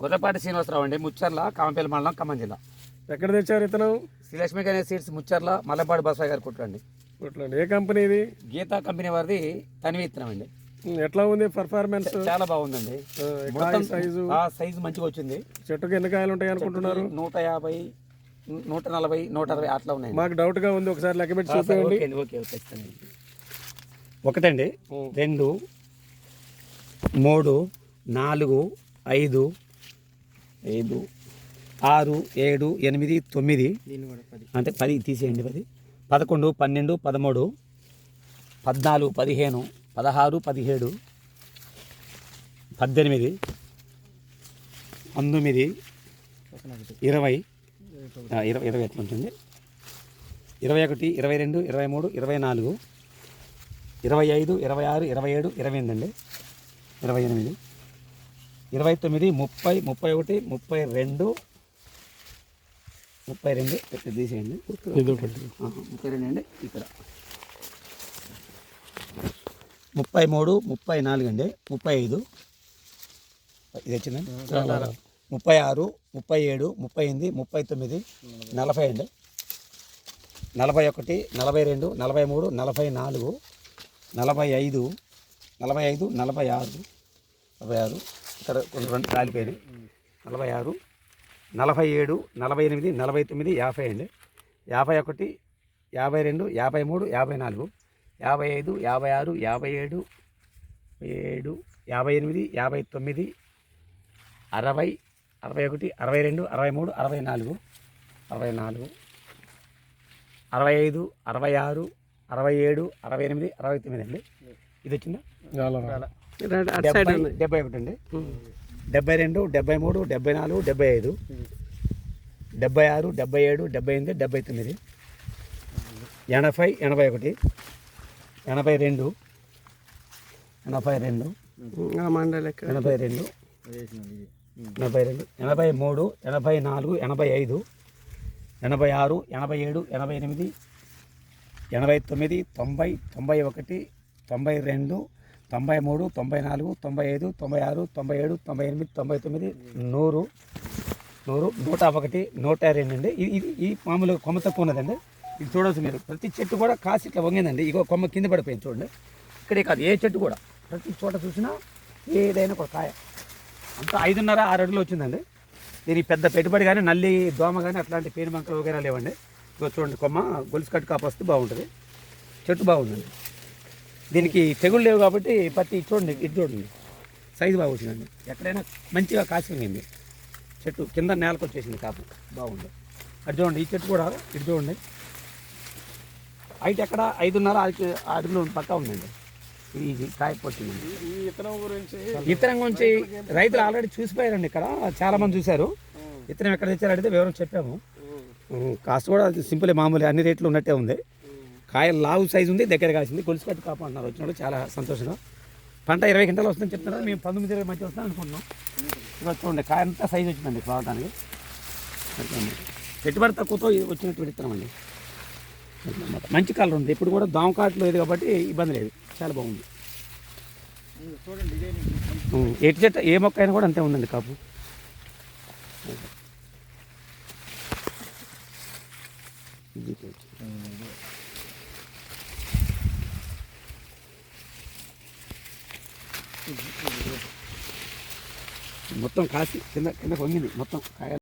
గొర్రెపాటి శ్రీనివాసరావు అండి, ముచ్చర్ల, కామంపల్లి మండలం, ఖమ్మం జిల్లా. ఎక్కడ తెచ్చారు ఇతను? శ్రీలక్ష్మి గణేష్ సీడ్స్, ముచ్చర్ల, మల్లపాటి బసాయి గారు కుట్రండి. కుట్లండి. ఏ కంపెనీ ఇది? గీతా కంపెనీ వారిది తనివి ఇత్తనం అండి. ఎట్లా ఉంది పర్ఫార్మెన్స్? చాలా బాగుందండి. సైజు మంచిగా వచ్చింది. చెట్టుకు ఎన్ని కాయలు ఉంటాయి అనుకుంటున్నారు? 150, 140, 160 అట్లా ఉన్నాయి. మాకు డౌట్ గా ఉంది, ఒకసారి లెక్క పెట్టి చూపించండి. ఒకటండి, 2, 3, 4, 5, 6, 7, 8, 9 అంటే 10 తీసేయండి. 10, 11, 12, 13, 14, 15, 16, 17, 18, 19, 20, 20 ఎట్లా ఉంటుంది? 21, 22, 23, 24, 25, 26, 27, 28 అండి. 28, 29, 30, 31, 32, 32 తీసేయండి. 32 అండి. ఇక్కడ 33, 34 అండి. 35 ఇది వచ్చిందండి. 36, 37, 38, 39, 40 అండి. 41, 42, 43, 44, 45, 46, ఇక్కడ కొన్ని 2 కాలిపోయినాయి. 46, 47, 48, 49, 50 అండి. 51, 52, 53, 54, 55, 56, 57, 58, 59, 60, 61, 62, 63, 64, 65, 66, 67, 68, 69 అండి. ఇది వచ్చిందా? 71 అండి. 72, 73, 74, 75, 76, 77, 78, 79, 80, 81, 82, 82, 82, 83, 85, 86, 87, 89, 88, 90, 91, 92, 95, 96, 95, 96, 97, 98, 99, 100, 101, 102 అండి. ఇది మామూలుగా కొమ్మ తక్కువ ఉన్నదండి. ఇది చూడవచ్చు మీరు. ప్రతి చెట్టు కూడా కాసి ఇట్లా వంగిందండి. ఇగో కొమ్మ కింద పడిపోయింది చూడండి. ఇక్కడే కాదు, ఏ చెట్టు కూడా ప్రతి చోట చూసినా ఏదైనా ఒక కాయ అంతా 5.5, 6 అడుగులు వచ్చిందండి. దీనికి పెద్ద పెట్టుబడి కానీ, నల్లి దోమ కానీ అట్లాంటి పేరు బంకలు వగేరా లేవండి. ఇగో చూడండి, కొమ్మ గొలుసు కట్టు కాపు వస్తే బాగుంటుంది. చెట్టు బాగుందండి. దీనికి తెగులు లేవు కాబట్టి ప్రతి చూడండి, ఇది చూడండి, సైజు బాగా వచ్చిందండి. ఎక్కడైనా మంచిగా కాసింది. చెట్టు కింద నేలకు వచ్చేసింది, కాపు బాగుంది. అది చూడండి, ఈ చెట్టు కూడా ఇటు చూడండి, హైట్ ఎక్కడ 5.5 అడుగులు పక్కా ఉందండి. ఇది కాయ వచ్చిందండి. ఇతరం గురించి రైతులు ఆల్రెడీ చూసిపోయారండి. ఇక్కడ చాలామంది చూశారు. ఇతరం ఎక్కడ తెచ్చారు అడిగితే వివరం చెప్పాము. కాస్ట్ కూడా సింపుల్, మామూలు అన్ని రేట్లు ఉన్నట్టే ఉంది. కాయ లావు సైజు ఉంది, దగ్గర కాసింది. గొలుసు కట్టు కాపు అంటున్నారు. వచ్చినప్పుడు చాలా సంతోషంగా. పంట 20 గంటలు వస్తుందని చెప్తున్నారు. మేము 19, 20 మధ్య వస్తాం అనుకుంటున్నాం. ఇవాళ చూడండి, కాయ అంతా సైజు వచ్చిందండి రావడానికి. పెట్టుబడి తక్కువతో వచ్చినటువంటి విత్తనం అండి. మంచి కలర్ ఉంది. ఇప్పుడు కూడా దామకాట్లు లేదు కాబట్టి ఇబ్బంది లేదు. చాలా బాగుంది. ఎటు చెట్టు ఏ మొక్క అయినా కూడా అంతే ఉందండి కాపు. మొత్తం కాసి కింద వంగింది మొత్తం కాయ.